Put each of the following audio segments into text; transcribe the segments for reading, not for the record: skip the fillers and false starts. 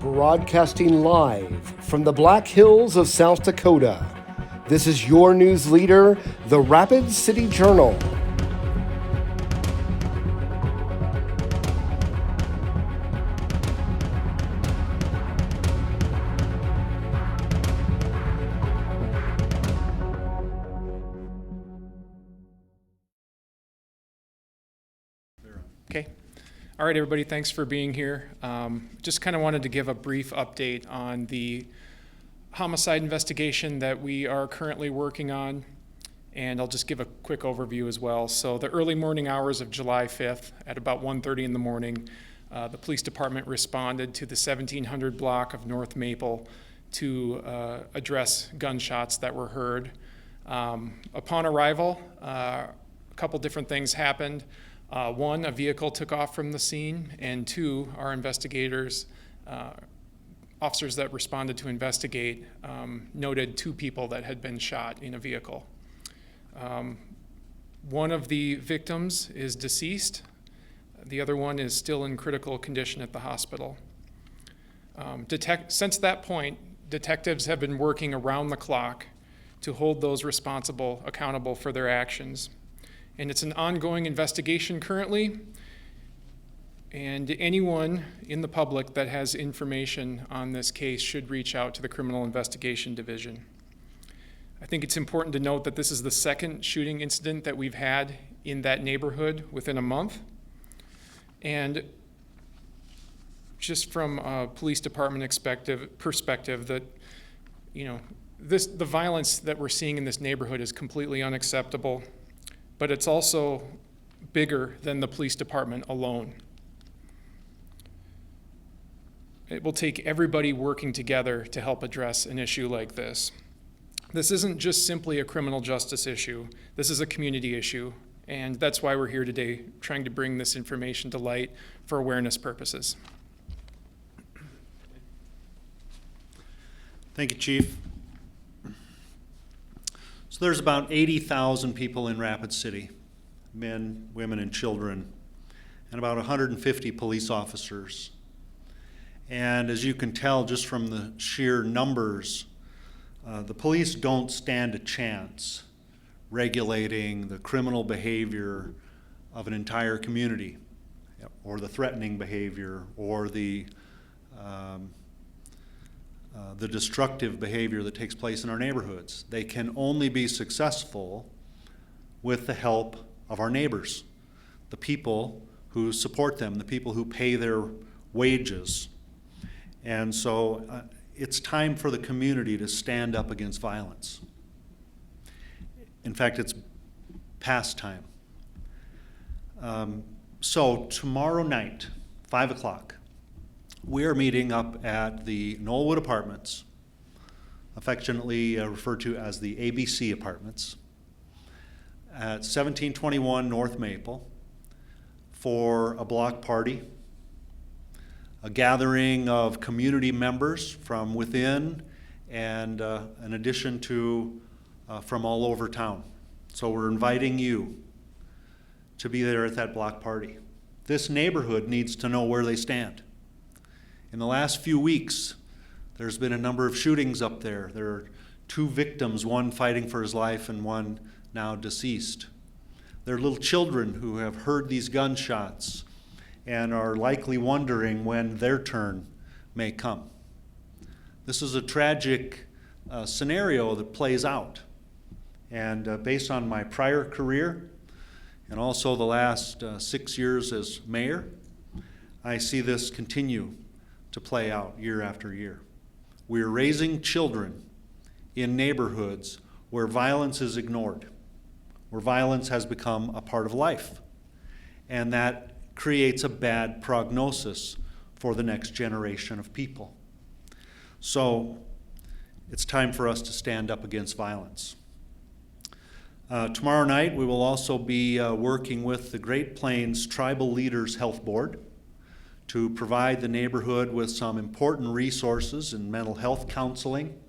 Broadcasting live from the Black Hills of South Dakota, this is your news leader, the Rapid City Journal. Okay. All right, everybody, thanks for being here. Just kind of wanted to give a brief update on the homicide investigation that we are currently working on, and I'll just give a quick overview as well. So the early morning hours of July 5th at about 1:30 in the morning, the police department responded to the 1700 block of North Maple to address gunshots that were heard. Upon arrival, a couple different things happened. One, a vehicle took off from the scene, and two, our investigators, officers that responded to investigate, noted two people that had been shot in a vehicle. One of the victims is deceased. The other one is still in critical condition at the hospital. Since that point, detectives have been working around the clock to hold those responsible accountable for their actions. And it's an ongoing investigation currently, and anyone in the public that has information on this case should reach out to the Criminal Investigation Division. I think it's important to note that this is the second shooting incident that we've had in that neighborhood within a month. And just from a police department perspective, that, the violence that we're seeing in this neighborhood is completely unacceptable. But it's also bigger than the police department alone. It will take everybody working together to help address an issue like this. This isn't just simply a criminal justice issue. This is a community issue, and that's why we're here today, trying to bring this information to light for awareness purposes. Thank you, Chief. So there's about 80,000 people in Rapid City, men, women, and children, and about 150 police officers. And as you can tell just from the sheer numbers, the police don't stand a chance regulating the criminal behavior of an entire community, or the threatening behavior, or the destructive behavior that takes place in our neighborhoods. They can only be successful with the help of our neighbors, the people who support them, the people who pay their wages. And so it's time for the community to stand up against violence. In fact, it's past time. So tomorrow night, 5 o'clock, we are meeting up at the Knollwood Apartments, affectionately referred to as the ABC Apartments, at 1721 North Maple for a block party, a gathering of community members from within and in addition to from all over town. So we're inviting you to be there at that block party. This neighborhood needs to know where they stand. In the last few weeks, there's been a number of shootings up there. There are two victims, one fighting for his life and one now deceased. There are little children who have heard these gunshots and are likely wondering when their turn may come. This is a tragic scenario that plays out. And based on my prior career and also the last 6 years as mayor, I see this continue to play out year after year. We're raising children in neighborhoods where violence is ignored, where violence has become a part of life, and that creates a bad prognosis for the next generation of people. So it's time for us to stand up against violence. Tomorrow night we will also be working with the Great Plains Tribal Leaders Health Board to provide the neighborhood with some important resources in mental health counseling,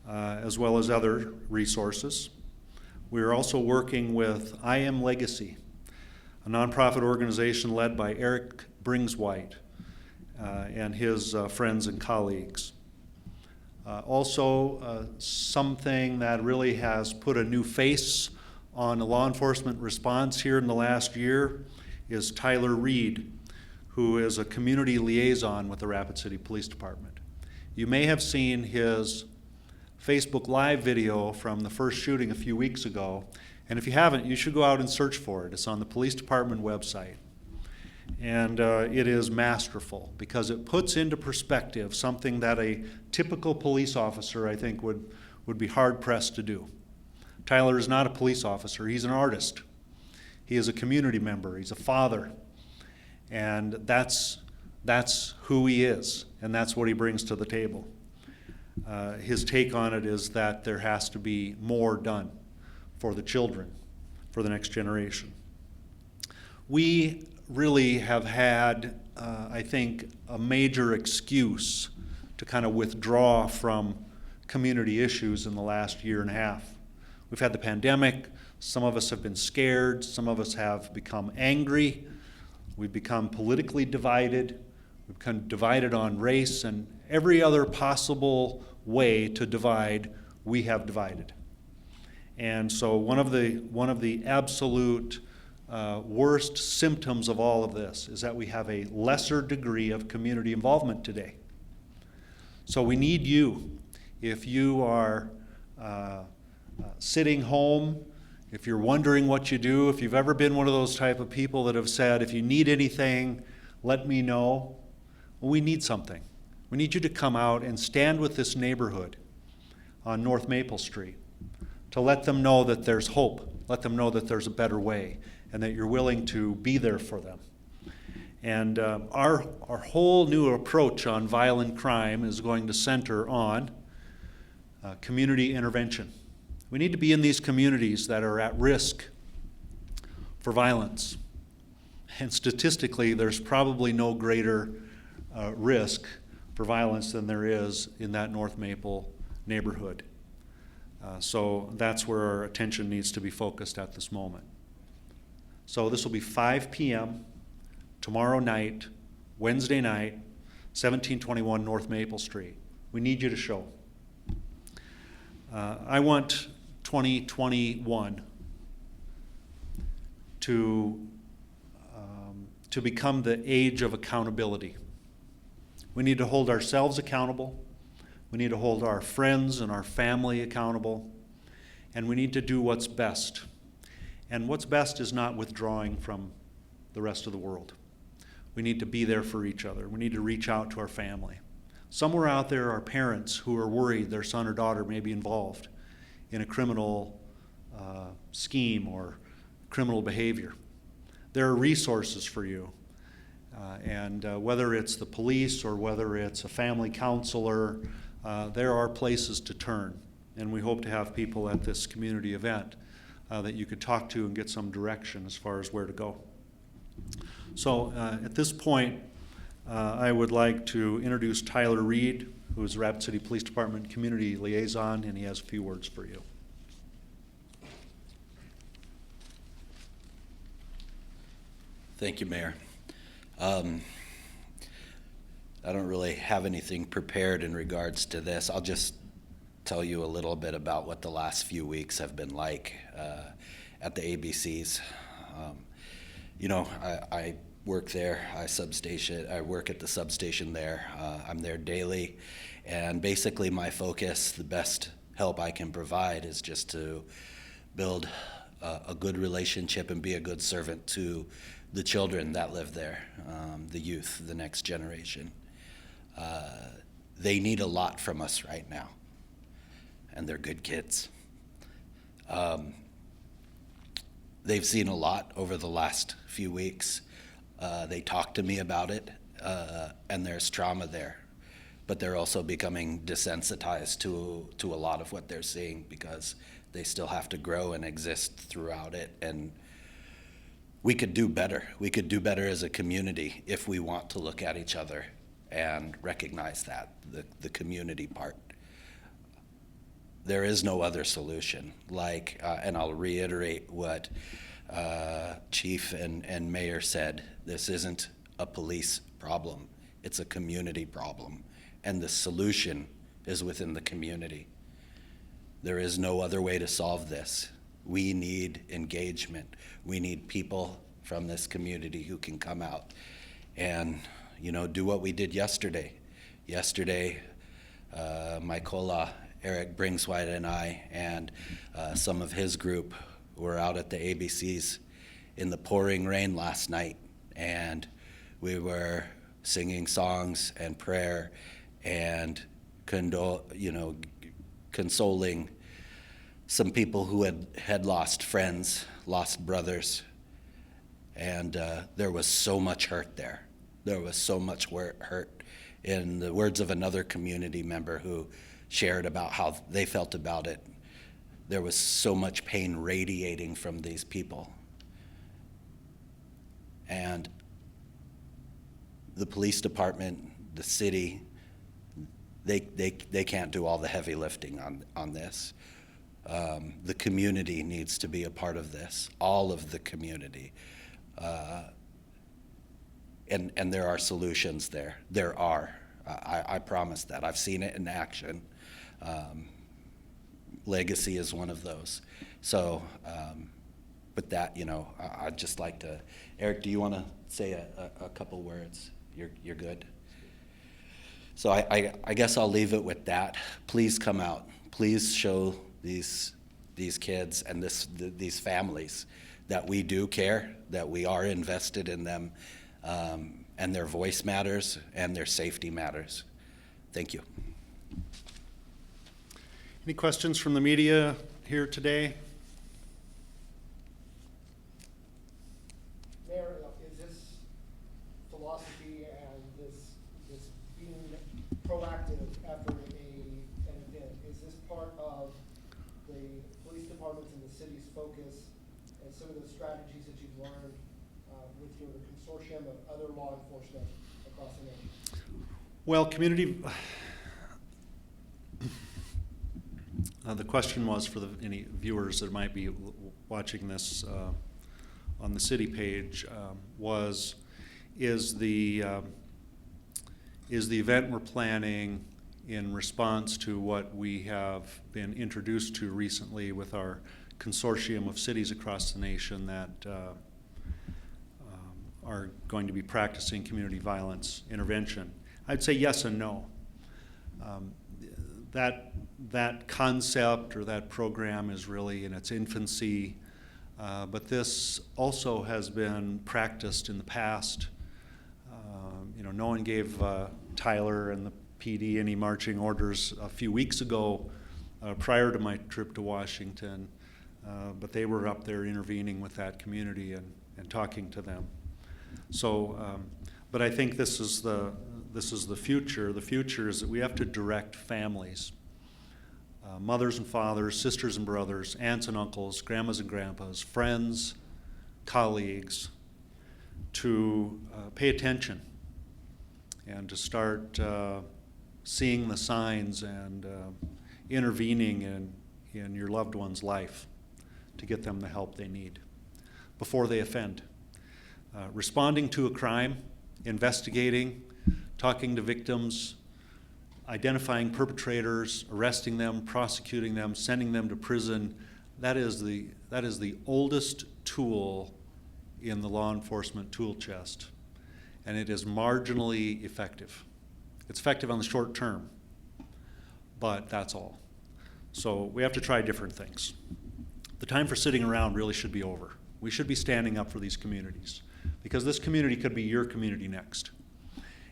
as well as other resources. We are also working with I Am Legacy, a nonprofit organization led by Eric Bringswhite, and his friends and colleagues. Also, something that really has put a new face on law enforcement response here in the last year is Tyler Reed, who is a community liaison with the Rapid City Police Department. You may have seen his Facebook Live video from the first shooting a few weeks ago, and if you haven't, you should go out and search for it. It's on the police department website. And it is masterful because it puts into perspective something that a typical police officer, I think, would be hard-pressed to do. Tyler is not a police officer. He's an artist. He is a community member. He's a father. And that's who he is, and that's what he brings to the table. His take on it is that there has to be more done for the children, for the next generation. We really have had, I think, a major excuse to kind of withdraw from community issues in the last year and a half. We've had the pandemic. Some of us have been scared. Some of us have become angry. We've become politically divided. We've become divided on race, and every other possible way to divide, we have divided. And so one of the absolute worst symptoms of all of this is that we have a lesser degree of community involvement today. So we need you. If you are sitting home, if you're wondering what you do, if you've ever been one of those type of people that have said, if you need anything, let me know. Well, we need something. We need you to come out and stand with this neighborhood on North Maple Street to let them know that there's hope, let them know that there's a better way, and that you're willing to be there for them. And our whole new approach on violent crime is going to center on community intervention. We need to be in these communities that are at risk for violence. And statistically, there's probably no greater risk for violence than there is in that North Maple neighborhood. So that's where our attention needs to be focused at this moment. So this will be 5 p.m. tomorrow night, Wednesday night, 1721 North Maple Street. We need you to show. I want 2021 to become the age of accountability. We need to hold ourselves accountable. We need to hold our friends and our family accountable. And we need to do what's best. And what's best is not withdrawing from the rest of the world. We need to be there for each other. We need to reach out to our family. Somewhere out there are parents who are worried their son or daughter may be involved in a criminal scheme or criminal behavior. There are resources for you. And whether it's the police or whether it's a family counselor, there are places to turn. And we hope to have people at this community event that you could talk to and get some direction as far as where to go. So at this point, I would like to introduce Tyler Reed, who is the Rapid City Police Department Community Liaison, and he has a few words for you. Thank you, Mayor. I don't really have anything prepared in regards to this. I'll just tell you a little bit about what the last few weeks have been like at the ABCs. I work there. I work at the substation there. I'm there daily, and basically my focus, the best help I can provide, is just to build a good relationship and be a good servant to the children that live there, the youth, the next generation. They need a lot from us right now, and they're good kids. They've seen a lot over the last few weeks. They talk to me about it, and there's trauma there. But they're also becoming desensitized to a lot of what they're seeing because they still have to grow and exist throughout it. And we could do better. We could do better as a community if we want to look at each other and recognize that, the community part. There is no other solution. And I'll reiterate what Chief and Mayor said, this isn't a police problem. It's a community problem, and the solution is within the community. There is no other way to solve this. We need engagement. We need people from this community who can come out and, do what we did yesterday. Yesterday, my kola, Eric Bringswhite, and I, and some of his group were out at the ABCs in the pouring rain last night, and we were singing songs and prayer and consoling some people who had lost friends, lost brothers, and there was so much hurt there. There was so much hurt. In the words of another community member who shared about how they felt about it, there was so much pain radiating from these people. And the police department, the city, they can't do all the heavy lifting on this. The community needs to be a part of this, all of the community. And there are solutions there. There are. I promise that. I've seen it in action. Legacy is one of those. So, with that, I'd just like to, Eric, do you want to say a couple words? You're good? So I guess I'll leave it with that. Please come out. Please show these kids and these families that we do care, that we are invested in them, and their voice matters and their safety matters. Thank you. Any questions from the media here today? Mayor, is this philosophy and this being proactive after an event, is this part of the police departments and the city's focus and some of the strategies that you've learned with your consortium of other law enforcement across the nation? Well, community, the question was for any viewers that might be watching this on the city page, is the event we're planning in response to what we have been introduced to recently with our consortium of cities across the nation that are going to be practicing community violence intervention? I'd say yes and no. That concept or that program is really in its infancy, but this also has been practiced in the past. No one gave Tyler and the PD any marching orders a few weeks ago prior to my trip to Washington, but they were up there intervening with that community and talking to them. So, but I think this is the future. The future is that we have to direct families, mothers and fathers, sisters and brothers, aunts and uncles, grandmas and grandpas, friends, colleagues, to pay attention and to start seeing the signs and intervening in your loved one's life to get them the help they need before they offend. Responding to a crime, investigating, talking to victims, identifying perpetrators, arresting them, prosecuting them, sending them to prison, that is the oldest tool in the law enforcement tool chest, and it is marginally effective. It's effective on the short term, but that's all. So we have to try different things. The time for sitting around really should be over. We should be standing up for these communities, because this community could be your community next.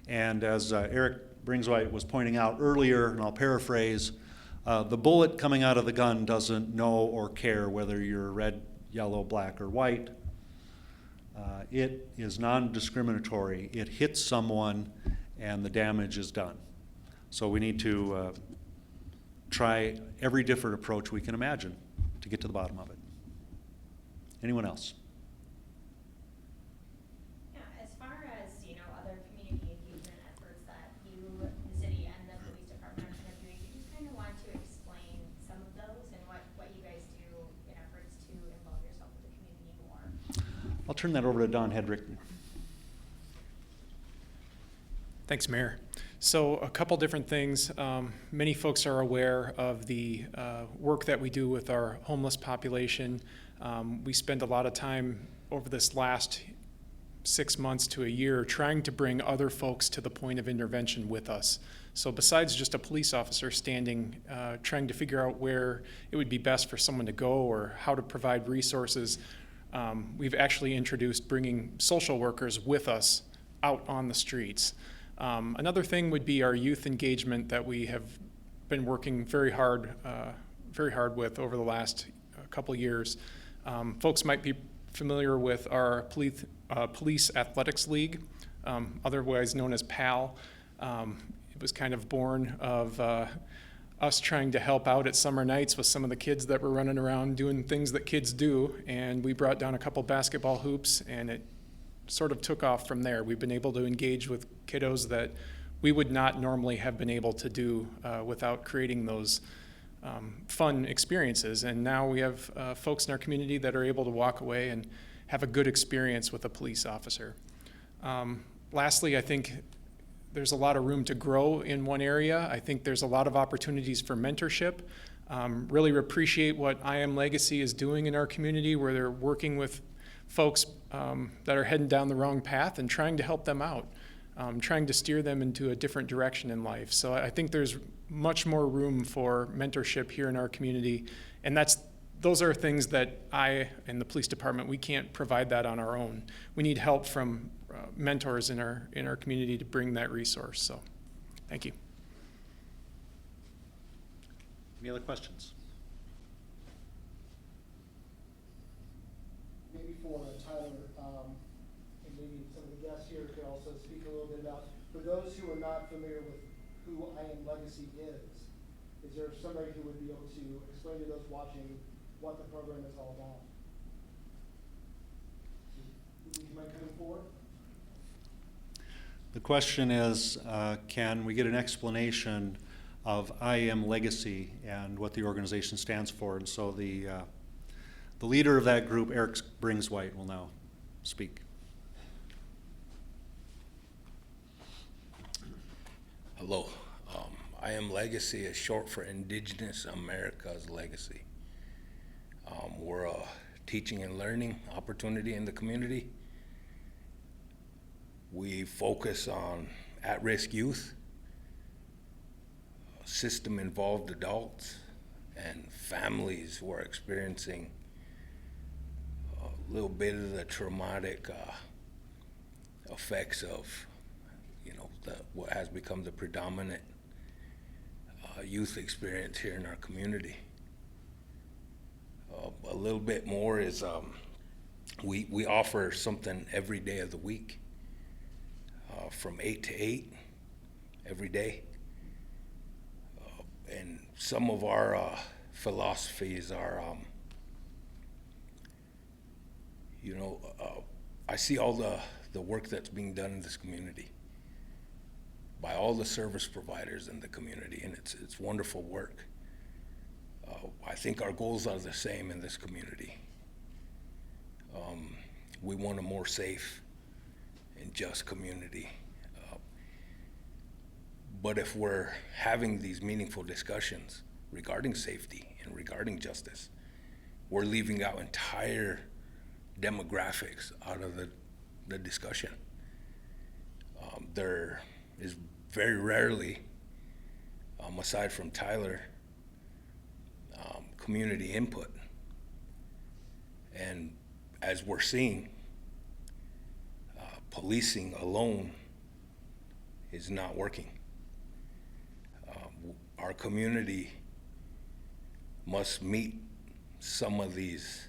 And as Eric Bringswhite was pointing out earlier, and I'll paraphrase, the bullet coming out of the gun doesn't know or care whether you're red, yellow, black, or white. It is non-discriminatory. It hits someone and the damage is done. So we need to try every different approach we can imagine to get to the bottom of it. Anyone else? Yeah, as far as, other community engagement efforts that you, the city, and the police department are kind of doing, do you just kind of want to explain some of those and what you guys do in efforts to involve yourself with the community more? I'll turn that over to Don Hedrick. Thanks, Mayor. So a couple different things. Many folks are aware of the work that we do with our homeless population. We spend a lot of time over this last 6 months to a year trying to bring other folks to the point of intervention with us. So besides just a police officer standing, trying to figure out where it would be best for someone to go or how to provide resources, we've actually introduced bringing social workers with us out on the streets. Another thing would be our youth engagement that we have been working very hard with over the last couple years. Folks might be familiar with our Police Athletics League, otherwise known as PAL. It was kind of born of us trying to help out at summer nights with some of the kids that were running around doing things that kids do, and we brought down a couple basketball hoops, and it sort of took off from there. We've been able to engage with kiddos that we would not normally have been able to do without creating those fun experiences. And now we have folks in our community that are able to walk away and have a good experience with a police officer. Lastly, I think there's a lot of room to grow in one area. I think there's a lot of opportunities for mentorship. Really appreciate what I Am Legacy is doing in our community, where they're working with folks that are heading down the wrong path and trying to help them out, trying to steer them into a different direction in life. So I think there's much more room for mentorship here in our community, and those are things that I and the police department, we can't provide that on our own. We need help from mentors in our community to bring that resource. So, thank you. Any other questions? Maybe for Tyler, and maybe some of the guests here could also speak a little bit about, for those who are not familiar with who I Am Legacy is there somebody who would be able to explain to those watching what the program is all about? Would you mind coming forward? The question is, can we get an explanation of I Am Legacy and what the organization stands for? And so the leader of that group, Eric Bringswhite, will now speak. Hello. I Am Legacy is short for Indigenous America's Legacy. We're a teaching and learning opportunity in the community. We focus on at-risk youth, system-involved adults, and families who are experiencing a little bit of the traumatic effects of, what has become the predominant youth experience here in our community. A little bit more is we offer something every day of the week, from 8 to 8 every day. And some of our philosophies are, I see all the work that's being done in this community by all the service providers in the community, and it's wonderful work. I think our goals are the same in this community. We want a more safe and just community. But if we're having these meaningful discussions regarding safety and regarding justice, we're leaving out entire demographics out of the discussion. There is very rarely, aside from Tyler, community input. And as we're seeing, policing alone is not working. Our community must meet some of these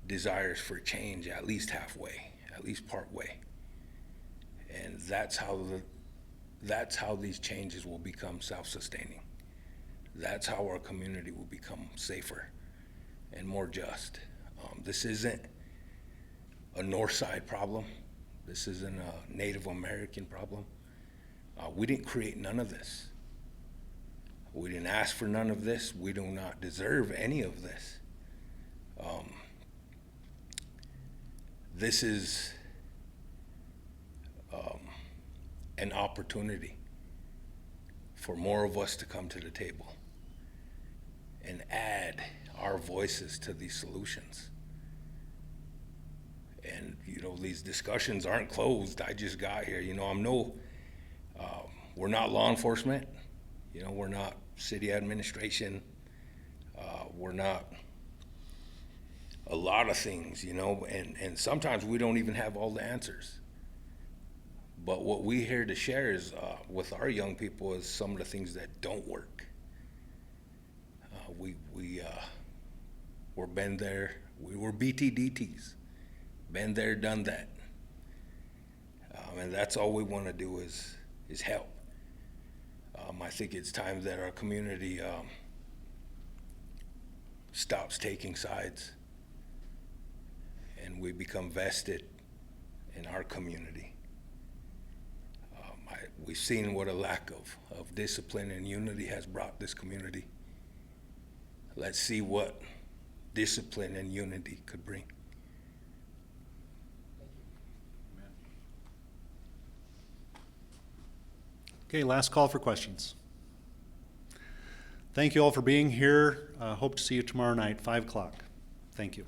desires for change at least halfway, at least part way. And that's how these changes will become self-sustaining. That's how our community will become safer and more just. This isn't a North Side problem. This isn't a Native American problem. We didn't create none of this. We didn't ask for none of this. We do not deserve any of this. This is an opportunity for more of us to come to the table and add our voices to these solutions. And, you know, these discussions aren't closed. I just got here, you know, we're not law enforcement, you know, we're not city administration, we're not a lot of things, you know, and sometimes we don't even have all the answers. But what we here to share is with our young people is some of the things that don't work. We're been there. We were BTDTs, been there, done that, and that's all we want to do is help. I think it's time that our community stops taking sides and we become vested in our community. We've seen what a lack of discipline and unity has brought this community. Let's see what discipline and unity could bring. Okay, last call for questions. Thank you all for being here. Hope to see you tomorrow night, 5 o'clock. Thank you.